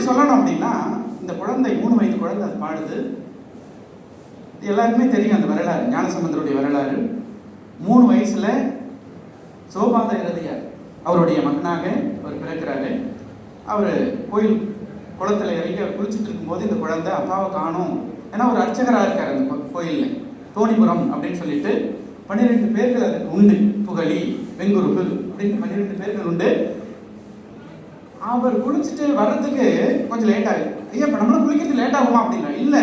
சொல்லணும் அப்படின்னா, இந்த குழந்தை 3 வயது குழந்தை அது பாடுது. எல்லாருக்குமே தெரியும் அந்த வரலாறு, ஞானசம்பந்தருடைய வரலாறு. 3 வயசுல சோபாத இறுதியார் அவருடைய மகனாக அவர் பிறக்கிறாரு. அவர் கோயில் குளத்தில் இறங்கி அவர் குளிச்சுட்டு இருக்கும்போது இந்த குழந்தை அப்பாவை காணும். ஏன்னா ஒரு அர்ச்சகராக இருக்கார் அந்த கோயிலில், தோணிபுரம் அப்படின்னு சொல்லிட்டு 12 பேர்கள் அதுக்கு உண்டு. புகழி, வெங்குருகு அப்படின்னு 12 பேர்கள் உண்டு. அவர் குளிச்சுட்டு வர்றதுக்கு கொஞ்சம் லேட் ஆகுது. ஐயா இப்போ நம்மளும் குளிக்கிறது லேட் ஆகுமா அப்படின்னா, இல்லை,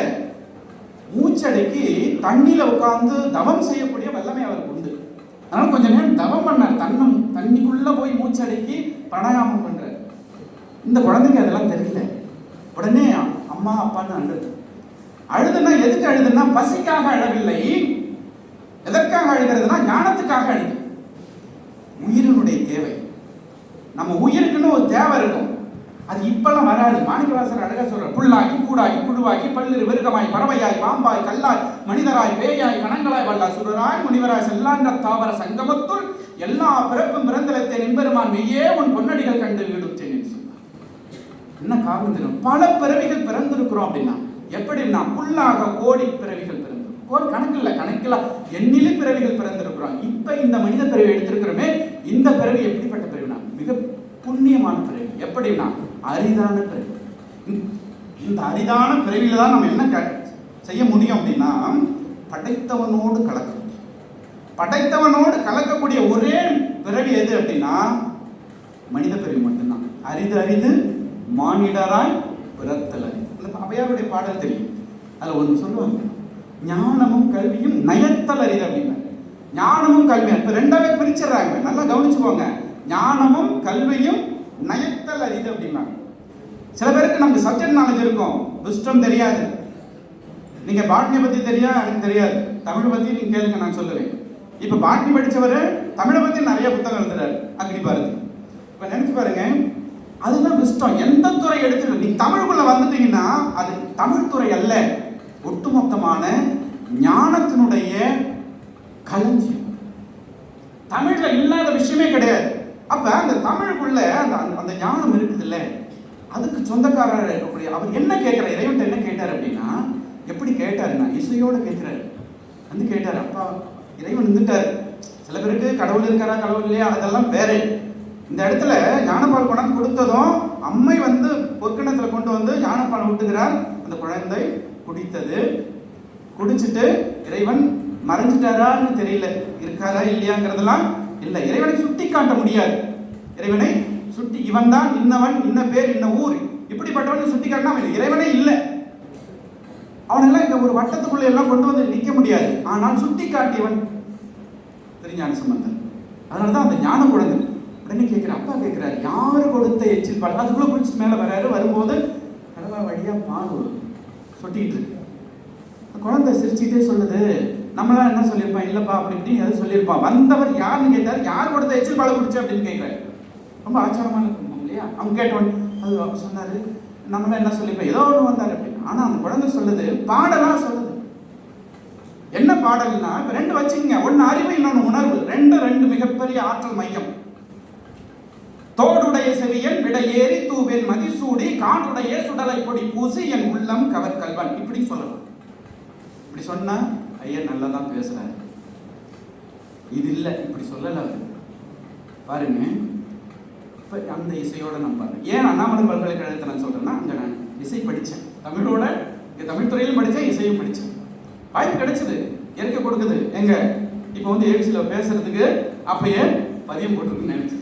மூச்சடைக்கு தண்ணியில் உட்காந்து தவம் செய்யக்கூடிய வல்லமை அவருக்கு உண்டு. அதனால கொஞ்ச நேரம் தவம் பண்ணார். தண்ணிக்குள்ள போய் மூச்சடைக்கி பிராணாயாமம் பண்றார். இந்த குழந்தைக்கு அதெல்லாம் தெரியல. உடனே அம்மா அப்பான்னு அழுது. அழுதுன்னா எதுக்கு அழுதுன்னா, பசிக்காக அழவில்லை. எதற்காக அழுகிறதுனா ஞானத்துக்காக அழுது. உயிரினுடைய தேவை, நம்ம உயிருக்குன்னு ஒரு தேவை இருக்கும். அது இப்பெல்லாம் வராது. மாணிக்கவாசகர் அழகா சொல்ற, புல்லாகி கூடாகி புழுவாகி பல்லிரு விருகமாய் பறவையாய் பாம்பாய் கல்லாய் மனிதராய் பேயாய் கணங்களாய் வல்ல சுரராய் முனிவராய் செல்லாண்ட தாவர சங்கமத்துள் எல்லா பிறப்பும் பிறந்தலத்தை நின்பெருமான் மெய்யே உன் பொன்னடிகள் கண்டு விடுச்சேன். என்ன காரணம் தெரியும்? பல பிறவிகள் பிறந்திருக்கிறோம் அப்படின்னா எப்படின்னா, புல்லாக கோடி பிறவிகள் பிறந்திருக்கும். கணக்கில் எண்ணிலே பிறவிகள் பிறந்திருக்கிறோம். இப்ப இந்த மனித பிறவி எடுத்திருக்கிறோமே, இந்த பிறவி எப்படிப்பட்ட பிறவினா, மிக புண்ணியமான பிறவி. எப்படின்னா அரிதான பிறவி. இந்த அரிதான பிறவியில தான் நம்ம என்ன செய்ய முடியும் அப்படின்னா, படைத்தவனோடு கலக்க முடியும். படைத்தவனோடு கலக்கக்கூடிய ஒரே பிறவி எது அப்படின்னா மனித பிறவி மட்டும்தான். அரிது அரிது மானிடராய் பிறத்தல் அரிது. அவையாருடைய பாடல் தெரியும். அதுல ஒன்று சொல்லுவாங்க, ஞானமும் கல்வியும் நயத்தல் அரிது அப்படின்னா. ஞானமும் கல்வியும் இப்ப ரெண்டாவே பிரிச்சிடறாங்க. நல்லா கவனிச்சுக்கோங்க. ஞானமும் கல்வியும் நயத்தல் அரிது அப்படின்னா. சில பேருக்கு நமக்கு சப்ஜெக்ட் நாலேஜ் இருக்கும், விஸ்டம் தெரியாது. நீங்க பாட்னி பத்தி தெரியாது, எனக்கு தெரியாது. தமிழ் பத்தி நீங்க கேளுங்க, நான் சொல்லுவேன். இப்ப பாட்னி படிச்சவரு தமிழை பத்தி நிறைய புத்தகம் எழுதுறாரு, அக்னி பாரதி. இப்ப நினைச்சு பாருங்க, அதுதான் விஸ்டம். எந்த துறை எடுத்து நீங்க தமிழுக்குள்ள வந்துட்டீங்கன்னா அது தமிழ் துறை அல்ல, ஒட்டுமொத்தமான ஞானத்தினுடைய களஞ்சியம். தமிழ்ல இல்லாத விஷயமே கிடையாது. அப்ப அந்த தமிழுக்குள்ள அந்த ஞானம் இருக்குது இல்ல, அதுக்கு சொந்தக்காரர் இருக்கக்கூடிய அவர் என்ன கேட்கிறார், இறைவன் என்ன கேட்டார் அப்படின்னா, எப்படி கேட்டாருன்னா இசையோட கேட்கிறாரு. வந்து கேட்டாரு, அப்பா இறைவன் இருந்துட்டாரு. சில பேருக்கு கடவுள் இருக்காரா கடவுள் இல்லையா அதெல்லாம் வேற. இந்த இடத்துல ஞானப்பால் கொண்டாந்து கொடுத்ததும் அம்மை வந்து பொற்கிணத்துல கொண்டு வந்து ஞானப்பால் ஊட்டுகிறார். அந்த குழந்தை குடித்தது. குடிச்சிட்டு இறைவன் மறைஞ்சிட்டாரான்னு தெரியல, இருக்காரா இல்லையாங்கிறதெல்லாம் இல்லை. இறைவனை சுட்டி காட்ட முடியாது. இறைவனை சுட்டி இவன் தான் இன்னவன், இன்ன பேர், இன்ன ஊர், இப்படிப்பட்டவனை சுட்டி காட்டினா அவன் இறைவனே இல்லை. அவனெல்லாம் இங்க ஒரு வட்டத்துக்குள்ள எல்லாம் கொண்டு வந்து நிற்க முடியாது. ஆனால் சுட்டி காட்டியவன் திருஞான சம்பந்தர். அதனாலதான் அந்த ஞான குழந்தை உடனே கேட்கிற, அப்பா கேட்கிறாரு, யாரு கொடுத்த எச்சில் பால்? அதுக்குள்ள குளிச்சு மேல வராரு. வரும்போது கடவா வழியா பால் சொட்டிக்கிட்டு இருக்கு. குழந்தை சிரிச்சுட்டே சொல்லுது, நம்மளாம் என்ன சொல்லியிருப்பான், இல்லப்பா அப்படி இப்படின்னு எது சொல்லியிருப்பான். வந்தவர் யாருன்னு கேட்டார், யார் கொடுத்த எச்சில் பாலை குடிச்சு அப்படின்னு கேட்கிறாரு. ரொம்ப ஆச்சரியமான இருக்கும் இல்லையா? அவங்க கேட்டவன் அது அவர் சொன்னாரு, நம்மளாம் என்ன சொல்லியிருப்போம், ஏதோ ஒன்று வந்தார் அப்படின்னு. ஆனா அந்த குழந்தை சொல்லுது, பாடலா சொல்லுது. என்ன பாடல்னா, இப்ப ரெண்டு வச்சுக்கங்க, ஒன்னு அறிவு, இன்னொன்னு உணர்வு. ரெண்டு மிகப்பெரிய ஆற்றல் மையம். தோடுடைய செவியன் விடையேறி தூவேன் மதிசூடி காடுடைய சுடலை பொடி பூசி என் உள்ளம் கவர் கல்வன். இப்படி சொல்லலாம். இப்படி சொன்னா ஐயா நல்லா தான் பேசுறாரு. இது இல்லை, இப்படி சொல்லல பாருங்க. இப்ப அந்த இசையோட நான் பாருங்க. ஏன் அண்ணாமலை பல்கலைக்கழகத்தை நான் சொல்றேன்னா, அங்க நான் இசை படித்தேன். தமிழோட இங்க தமிழ் துறையிலும் படித்தேன், இசையும் படித்தேன். வாய்ப்பு கிடைச்சது, இயற்கை கொடுக்குது. எங்க இப்போ வந்து ஏபிசியில் பேசுறதுக்கு அப்பயே பதியம் போட்டிருக்குன்னு நினைச்சேன்.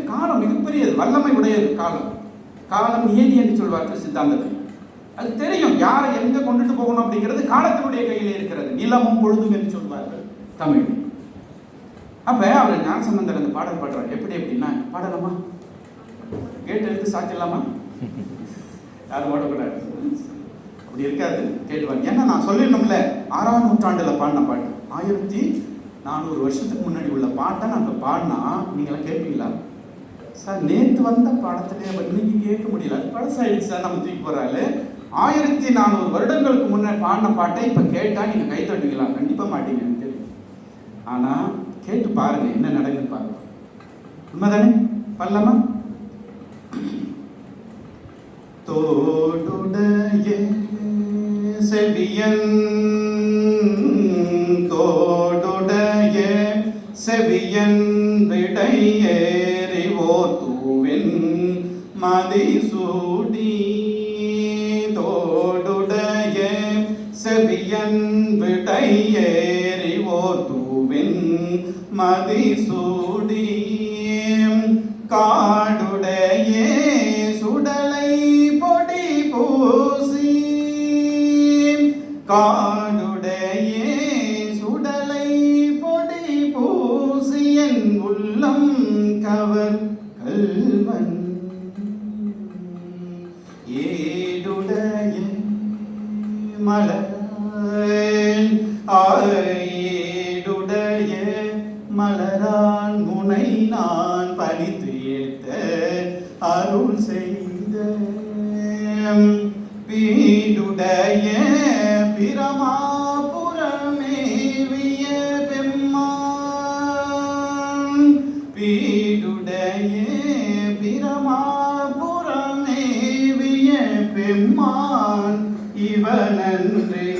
காலம் மிகப்பெரியது, வல்லமை உடையது. காலம் நியதி என்று சொல்வார்கள் சித்தாந்தத்தில். அது தெரியும் யாரை எங்க கொண்டுட்டு போகணும் அப்படிங்கிறது காலத்தினுடைய கையிலே இருக்கிறது. நிலமும் பொழுதும் என்று சொல்வார்கள் தமிழ். அப்ப அவர் ஞானசம்பந்தர் அந்த பாடல் பாடுறார். எப்படி அப்படின்னா, பாடலாமா? கேட்டு எடுத்து சாத்திடலாமா? யாரும் பாடக்கூடாது, அப்படி இருக்காது, கேட்டுவாங்க. ஏன்னா நான் சொல்லிடணும்ல, 6ஆம் நூற்றாண்டுல பாடின பாட்டு, 1400 வருஷத்துக்கு முன்னாடி உள்ள பாட்டை நான் இப்போ பாடினா நீங்களாம் கேட்பீங்களா? சார் நேற்று வந்த பாடத்திலே இன்னைக்கு கேட்க முடியல, அது பழசாயிடுச்சு சார், நம்ம தூக்கி போறாரு. 1400 வருடங்களுக்கு முன்னாடி பாடின பாட்டை இப்போ கேட்டால் நீங்கள் கை தட்டுவீங்களா? கண்டிப்பாக மாட்டீங்கன்னு தெரியும். ஆனால் கேட்டு பாருங்க என்ன நடக்குதுன்னு பாருங்க. உண்மைதானே? பண்ணலாமா? தோடுடைய செவியன் தோடுடைய செவியன் விடையேறிவோர் தூவின் மதிசூடி தோடுடைய செவியன் விடையேறிவோர் தூவின் மதிசூடி காடுடைய சுடலை பொடி பூசி காடுடைய சுடலை பொடி பூசியன் உள்ளம் கவர் கல்வன் ஏடுடைய மலர் ஏடுடைய மலரான் முனை நான் பணித்து ஏத்த அருள் செய்த வீடுடைய பிரமாபுரமேவிய பெம்மான் வீடுடைய பிரமாபுரமேவிய பெம்மான் இவனன்றே